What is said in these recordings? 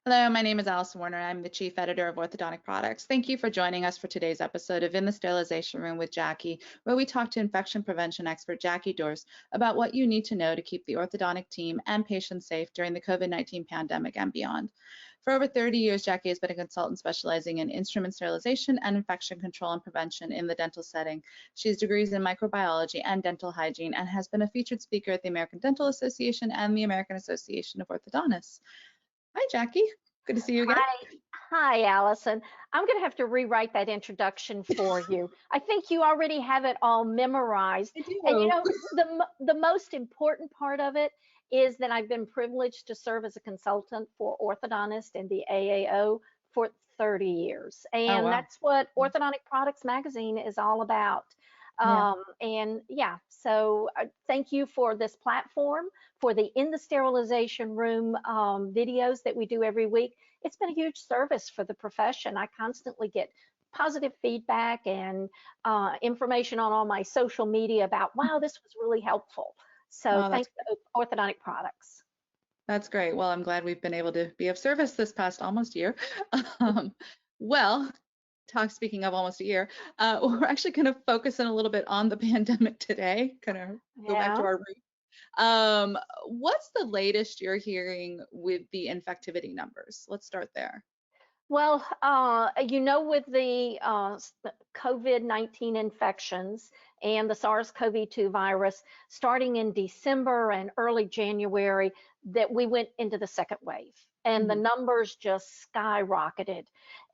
Hello, my name is Allison Warner. I'm the Chief Editor of Orthodontic Products. Thank you for joining us for today's episode of In the Sterilization Room with Jackie, where we talk to infection prevention expert Jackie Dorst about what you need to know to keep the orthodontic team and patients safe during the COVID-19 pandemic and beyond. For over 30 years, Jackie has been a consultant specializing in instrument sterilization and infection control and prevention in the dental setting. She has degrees in microbiology and dental hygiene and has been a featured speaker at the American Dental Association and the American Association of Orthodontists. Hi, Jackie. Good to see you again. Hi, Allison. I'm going to have to rewrite that introduction for you. I think you already have it all memorized. I do. And you know, the most important part of it is that I've been privileged to serve as a consultant for orthodontists in the AAO for 30 years. And wow. that's what Orthodontic Products Magazine is all about. And yeah, so thank you for this platform, for the In the Sterilization Room videos that we do every week. It's been a huge service for the profession. I constantly get positive feedback and information on all my social media about, wow, this was really helpful. So thanks to Orthodontic Products. That's great. Well, I'm glad we've been able to be of service this past almost year. Speaking of almost a year, we're actually going to focus in a little bit on the pandemic today, kind of go back to our roots. What's the latest you're hearing with the infectivity numbers? Let's start there. Well, you know, with the COVID-19 infections and the SARS-CoV-2 virus, starting in December and early January, that we went into the second wave. And the numbers just skyrocketed.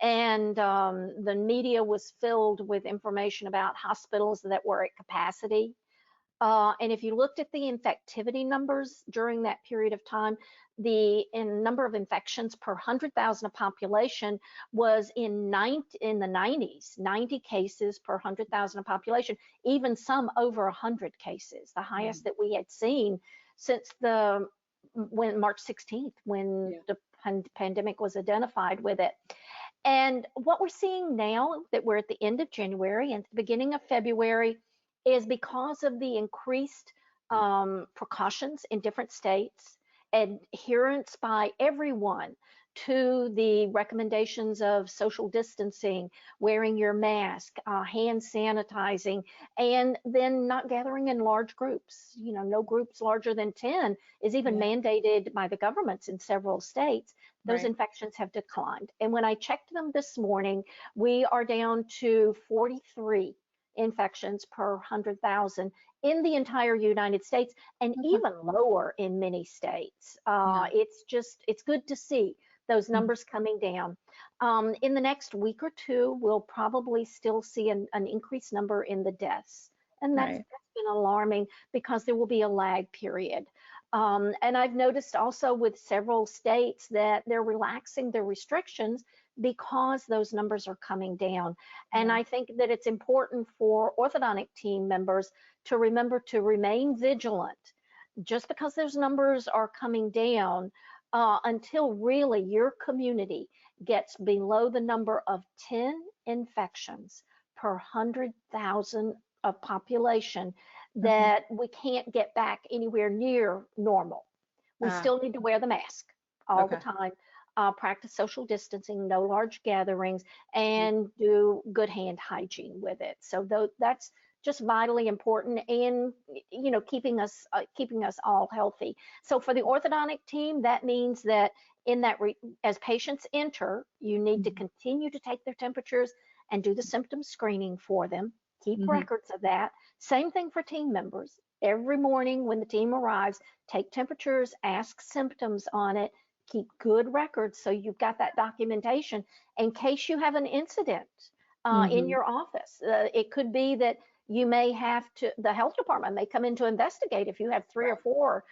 And the media was filled with information about hospitals that were at capacity. And if you looked at the infectivity numbers during that period of time, the number of infections per 100,000 of population was in the 90s, 90 cases per 100,000 of population, even some over 100 cases, the highest that we had seen since March 16th, when the pandemic was identified with it. And what we're seeing now that we're at the end of January and the beginning of February is because of the increased precautions in different states, adherence by everyone to the recommendations of social distancing, wearing your mask, hand sanitizing, and then not gathering in large groups. You know, no groups larger than 10 is even mandated by the governments in several states. Those infections have declined. And when I checked them this morning, we are down to 43 infections per 100,000 in the entire United States, and even lower in many states. It's good to see those numbers coming down. In the next week or two, we'll probably still see an increased number in the deaths. And that's been alarming because there will be a lag period. And I've noticed also with several states that they're relaxing their restrictions because those numbers are coming down. And I think that it's important for orthodontic team members to remember to remain vigilant. Just because those numbers are coming down, until really your community gets below the number of 10 infections per 100,000 of population, that we can't get back anywhere near normal. We still need to wear the mask all the time, practice social distancing, no large gatherings, and do good hand hygiene with it. So that's just vitally important, and you know, keeping us all healthy. So for the orthodontic team, that means that as patients enter, you need to continue to take their temperatures and do the symptom screening for them. Keep records of that. Same thing for team members. Every morning when the team arrives, take temperatures, ask symptoms on it, keep good records so you've got that documentation in case you have an incident in your office. It could be that you may have to, the health department may come in to investigate if you have 3 or 4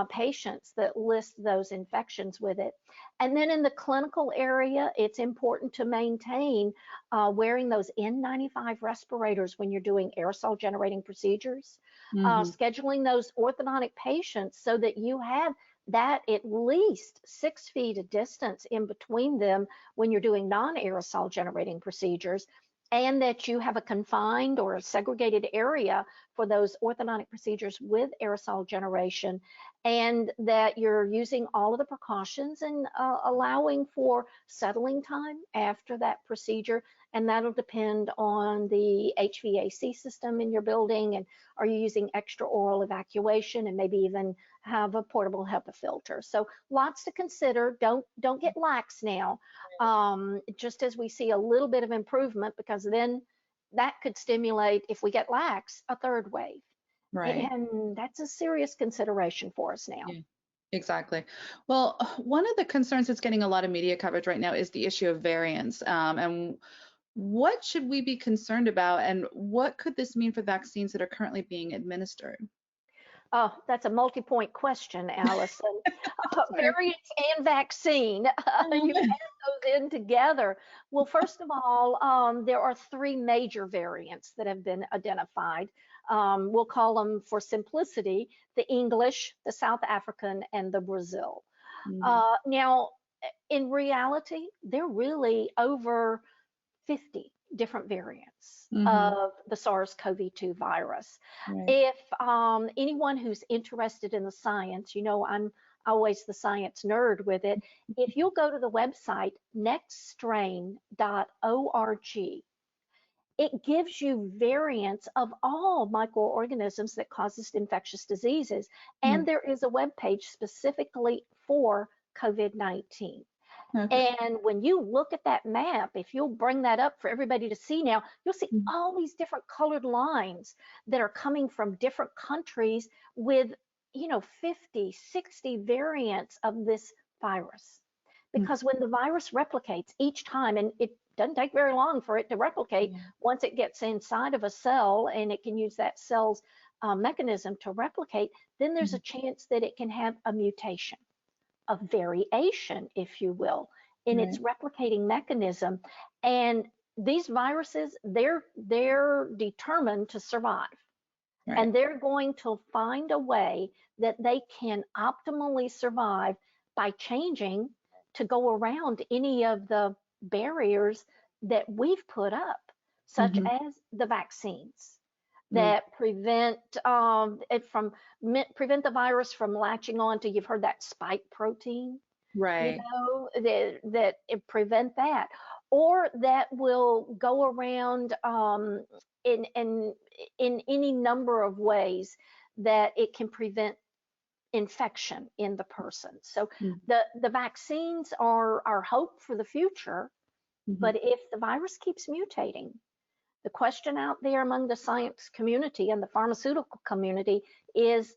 patients that list those infections with it. And then in the clinical area, it's important to maintain wearing those N95 respirators when you're doing aerosol generating procedures, scheduling those orthodontic patients so that you have that at least 6 feet of distance in between them when you're doing non-aerosol generating procedures. and that you have a confined or a segregated area for those orthodontic procedures with aerosol generation, and that you're using all of the precautions and allowing for settling time after that procedure. And that'll depend on the HVAC system in your building, and are you using extra oral evacuation, and maybe even have a portable HEPA filter. So lots to consider. Don't get lax now, just as we see a little bit of improvement, because then that could stimulate, if we get lax, a third wave. Right. And that's a serious consideration for us now. Yeah. Exactly. Well, one of the concerns that's getting a lot of media coverage right now is the issue of variants. And what should we be concerned about, and what could this mean for vaccines that are currently being administered? Oh, that's a multi-point question, Allison. Sorry. Variants and vaccine, you Oh, add those in together. Well, first of all, there are three major variants that have been identified. We'll call them, for simplicity, the English, the South African, and the Brazil. mhm, Now, in reality, they're really over 50 different variants mhm, of the SARS-CoV-2 virus. right. If anyone who's interested in the science, I'm always the science nerd with it. If you'll go to the website nextstrain.org, it gives you variants of all microorganisms that causes infectious diseases. And Mm, there is a web page specifically for COVID-19. okay. And when you look at that map, if you'll bring that up for everybody to see now, you'll see Mm, all these different colored lines that are coming from different countries with, 50, 60 variants of this virus. mm, Because when the virus replicates each time, and it doesn't take very long for it to replicate, yeah, once it gets inside of a cell and it can use that cell's mechanism to replicate, then there's mhm, a chance that it can have a mutation, a variation, if you will, in its right, replicating mechanism. And these viruses, they're determined to survive. right. And they're going to find a way that they can optimally survive by changing to go around any of the barriers that we've put up, such Mhm, as the vaccines mm, that prevent the virus from latching on to, you've heard that spike protein, right. that it prevent that, or that will go around in in in any number of ways that it can prevent infection in the person. So Mm, the vaccines are our hope for the future, mhm, but if the virus keeps mutating, the question out there among the science community and the pharmaceutical community is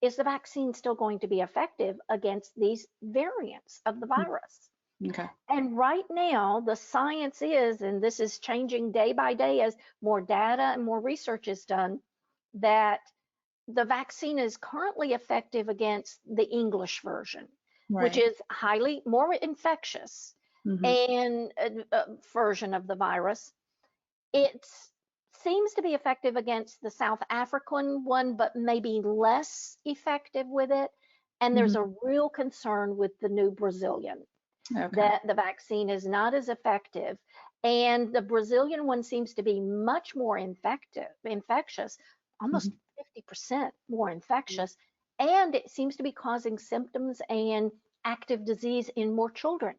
the vaccine still going to be effective against these variants of the mm, virus? okay. And right now, the science is, and this is changing day by day as more data and more research is done, that the vaccine is currently effective against the English version, which Right. is highly more infectious Mhm, and version of the virus. It seems to be effective against the South African one, but maybe less effective with it. And there's mhm, a real concern with the new Brazilian, okay. that the vaccine is not as effective. And the Brazilian one seems to be much more infectious, almost Mhm, 50% more mm, infectious. And it seems to be causing symptoms and active disease in more children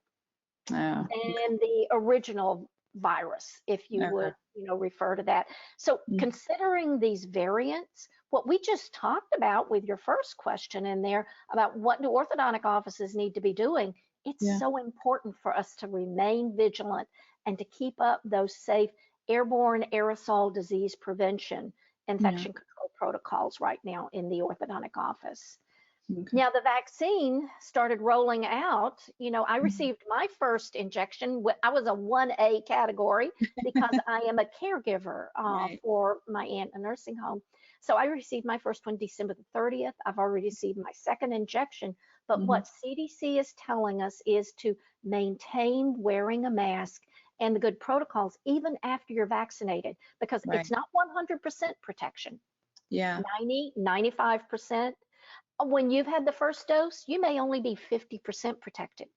oh, okay, than the original virus, if you okay. would, refer to that. So Mm, considering these variants, what we just talked about with your first question in there about what do orthodontic offices need to be doing, it's yeah, so important for us to remain vigilant and to keep up those safe airborne aerosol disease prevention yeah, infection control protocols right now in the orthodontic office. okay. Now, the vaccine started rolling out. I Mhm, received my first injection. I was a 1A category because I am a caregiver right. for my aunt in a nursing home. So I received my first one December the 30th. I've already received my second injection. But Mhm, what CDC is telling us is to maintain wearing a mask and the good protocols even after you're vaccinated, because right. it's not 100% protection. Yeah, 90, 95%. When you've had the first dose, you may only be 50% protected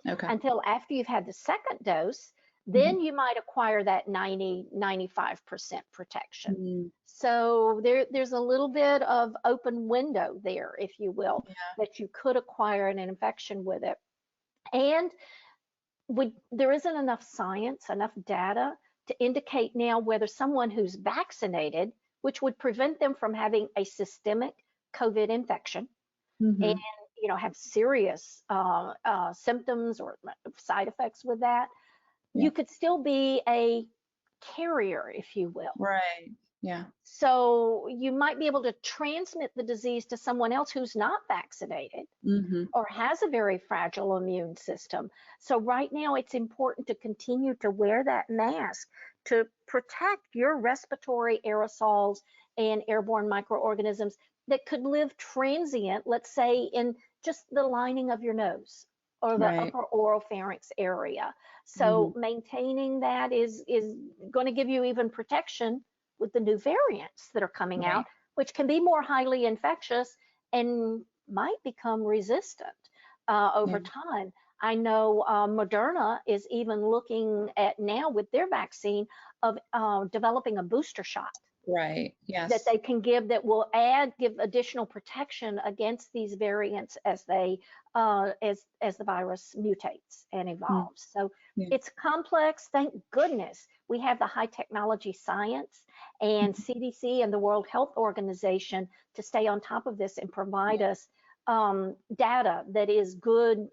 okay. until after you've had the second dose. then you might acquire that 90-95% protection. Mm-hmm. So there's a little bit of open window there, if you will, that you could acquire an infection with it. And there isn't enough science, enough data to indicate now whether someone who's vaccinated, which would prevent them from having a systemic COVID infection, and have serious symptoms or side effects with that, you could still be a carrier, if you will. Right. Yeah. So you might be able to transmit the disease to someone else who's not vaccinated or has a very fragile immune system. So right now it's important to continue to wear that mask to protect your respiratory aerosols and airborne microorganisms that could live transient, let's say in just the lining of your nose or the upper oropharynx area. So maintaining that is going to give you even protection with the new variants that are coming out, which can be more highly infectious and might become resistant over time. I know Moderna is even looking at now with their vaccine of developing a booster shot. Right. Yes. That they can give that will give additional protection against these variants as they as the virus mutates and evolves. So it's complex. Thank goodness we have the high technology science and CDC and the World Health Organization to stay on top of this and provide us data that is good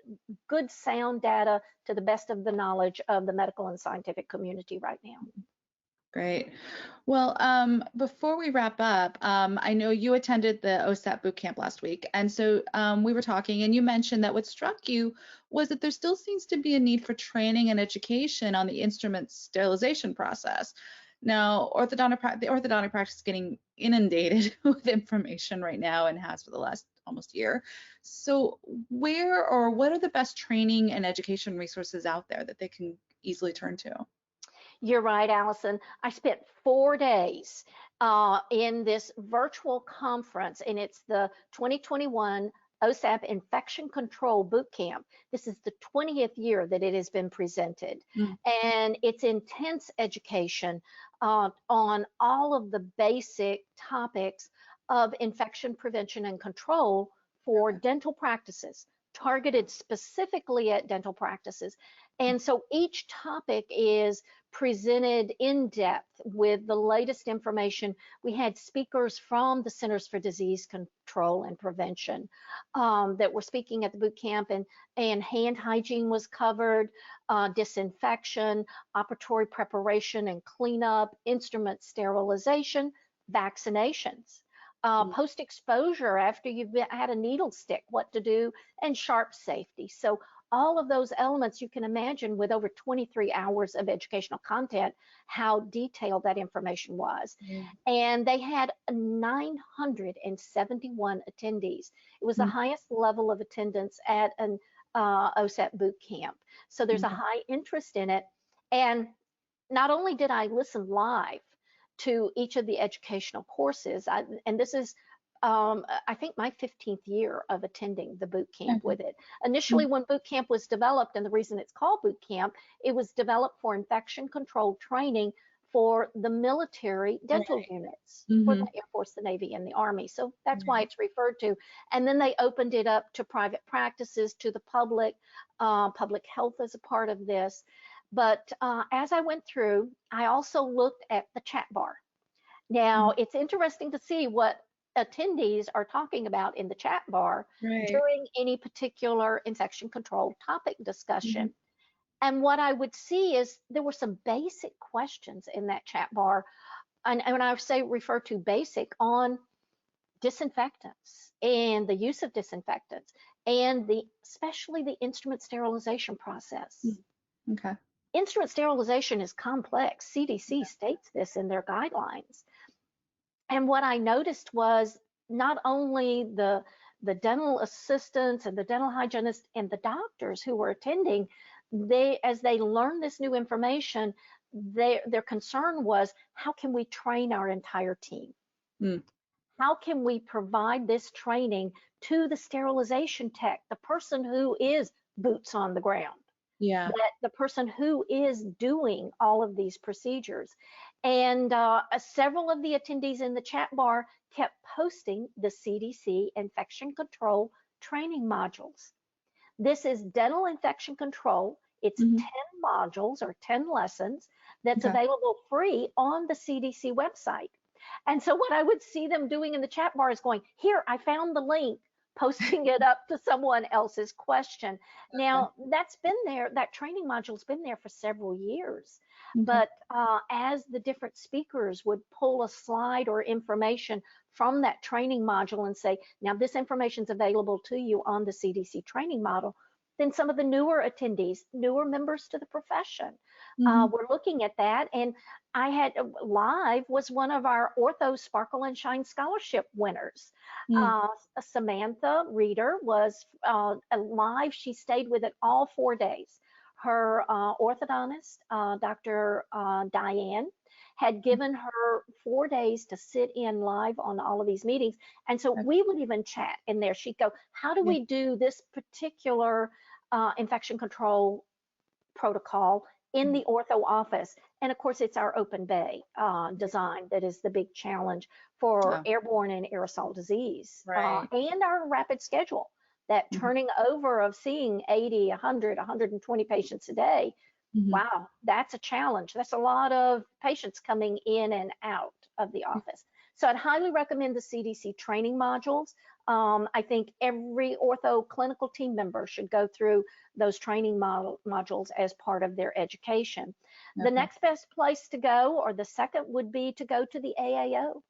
sound data to the best of the knowledge of the medical and scientific community right now. Great. Well, before we wrap up, I know you attended the OSAP Boot Camp last week, and so we were talking, and you mentioned that what struck you was that there still seems to be a need for training and education on the instrument sterilization process. Now, the orthodontic practice is getting inundated with information right now and has for the last almost year. So where or what are the best training and education resources out there that they can easily turn to? You're right, Allison. I spent 4 days in this virtual conference, and it's the 2021 OSAP Infection Control Boot Camp. This is the 20th year that it has been presented, and it's intense education on all of the basic topics of infection prevention and control for dental practices, targeted specifically at dental practices. And so each topic is presented in depth with the latest information. We had speakers from the Centers for Disease Control and Prevention that were speaking at the boot camp, and hand hygiene was covered, disinfection, operatory preparation and cleanup, instrument sterilization, vaccinations. Post-exposure after you've had a needle stick, what to do, and sharp safety. So all of those elements, you can imagine with over 23 hours of educational content, how detailed that information was. And they had 971 attendees. It was the highest level of attendance at an OSAP boot camp. So there's a high interest in it. And not only did I listen live to each of the educational courses, and this is I think my 15th year of attending the boot camp with it. Initially, when boot camp was developed, and the reason it's called boot camp, it was developed for infection control training for the military dental units for the Air Force, the Navy, and the Army. So that's why it's referred to. And then they opened it up to private practices, to the public. Public health is a part of this. But as I went through, I also looked at the chat bar. Now, it's interesting to see what attendees are talking about in the chat bar during any particular infection control topic discussion. And what I would see is there were some basic questions in that chat bar, and when I say refer to basic, on disinfectants and the use of disinfectants, and especially the instrument sterilization process. Instrument sterilization is complex. CDC states this in their guidelines. And what I noticed was not only the dental assistants and the dental hygienists and the doctors who were attending, as they learned this new information, their concern was, how can we train our entire team? How can we provide this training to the sterilization tech, the person who is boots on the ground? Yeah. that the person who is doing all of these procedures. And several of the attendees in the chat bar kept posting the CDC infection control training modules. This is dental infection control. It's Hmm. 10 modules or 10 lessons that's Okay. available free on the CDC website. And so what I would see them doing in the chat bar is going, here, I found the link, posting it up to someone else's question. Okay. Now, that's been there, that training module's been there for several years. Okay. But as the different speakers would pull a slide or information from that training module and say, now this information is available to you on the CDC training model, then some of the newer attendees, newer members to the profession, Hmm. were looking at that. And I had live was one of our Ortho Sparkle and Shine Scholarship winners. Mm. Samantha Reeder was live. She stayed with it all 4 days. Her orthodontist, Dr. Diane, had given her 4 days to sit in live on all of these meetings. And so Okay. we would even chat in there. She'd go, how do Yeah. we do this particular infection control protocol in the ortho office? And of course, it's our open bay design that is the big challenge for Oh, airborne and aerosol disease, right. and our rapid schedule, that Hmm. turning over of seeing 80, 100, 120 patients a day. Hmm. Wow, that's a challenge. That's a lot of patients coming in and out of the office. So I'd highly recommend the CDC training modules. I think every ortho clinical team member should go through those training modules as part of their education. The Okay. next best place to go, or the second, would be to go to the AAO.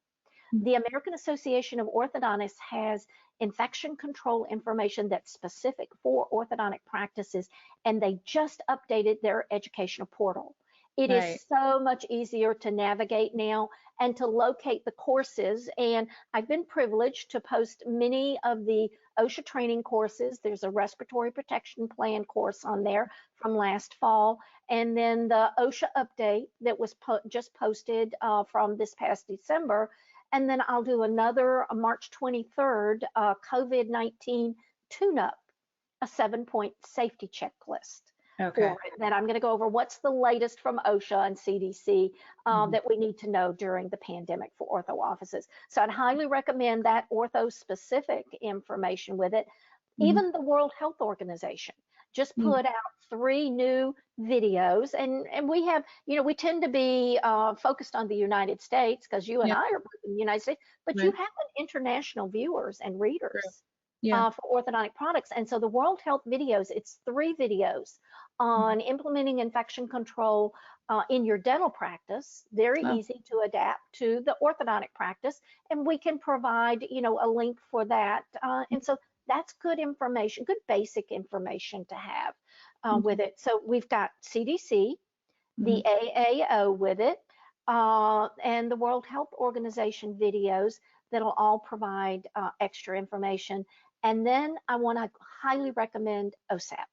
Mm. The American Association of Orthodontists has infection control information that's specific for orthodontic practices, and they just updated their educational portal. It is Right. so much easier to navigate now and to locate the courses. And I've been privileged to post many of the OSHA training courses. There's a respiratory protection plan course on there from last fall. And then the OSHA update that was just posted from this past December. And then I'll do another March 23rd COVID-19 tune-up, a 7-point safety checklist for Okay. it, that I'm going to go over what's the latest from OSHA and CDC Hmm. that we need to know during the pandemic for ortho offices. So I'd highly recommend that ortho specific information with it. Hmm. Even the World Health Organization just Mm. put out 3 new videos, and we have, we tend to be focused on the United States because you and Yeah. I are in the United States, but you Right. have international viewers and True. readers Yeah. for orthodontic products. And so the World Health videos, it's 3 videos Mhm. on implementing infection control in your dental practice, very Oh, easy to adapt to the orthodontic practice. And we can provide, a link for that. And so that's good information, good basic information to have with okay. it. So we've got CDC, Hmm. the AAO with it, and the World Health Organization videos that'll all provide extra information. And then I want to highly recommend OSAP,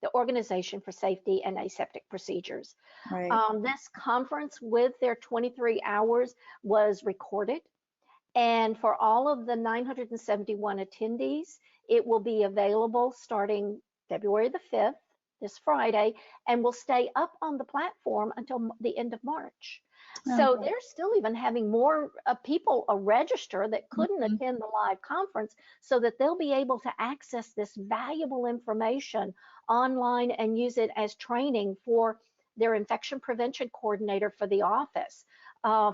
the Organization for Safety and Aseptic Procedures. Right. This conference with their 23 hours was recorded. And for all of the 971 attendees, it will be available starting February the 5th, this Friday, and will stay up on the platform until the end of March. So Okay. they're still even having more people register that couldn't Mhm. attend the live conference, so that they'll be able to access this valuable information online and use it as training for their infection prevention coordinator for the office,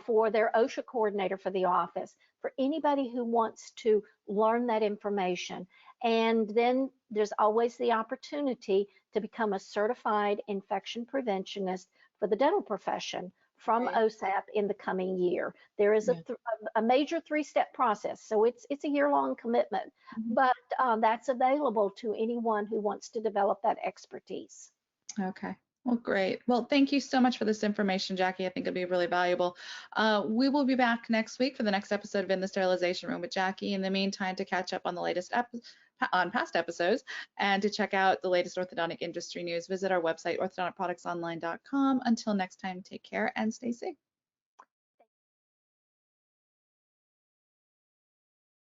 for their OSHA coordinator for the office, for anybody who wants to learn that information. And then there's always the opportunity to become a certified infection preventionist for the dental profession from Right. OSAP in the coming year. There is Yeah. a major 3-step process, so it's a year-long commitment, Mhm. but that's available to anyone who wants to develop that expertise. Okay. Well, great. Well, thank you so much for this information, Jackie. I think it'll be really valuable. We will be back next week for the next episode of In the Sterilization Room with Jackie. In the meantime, to catch up on the latest on past episodes and to check out the latest orthodontic industry news, visit our website, orthodonticproductsonline.com. Until next time, take care and stay safe.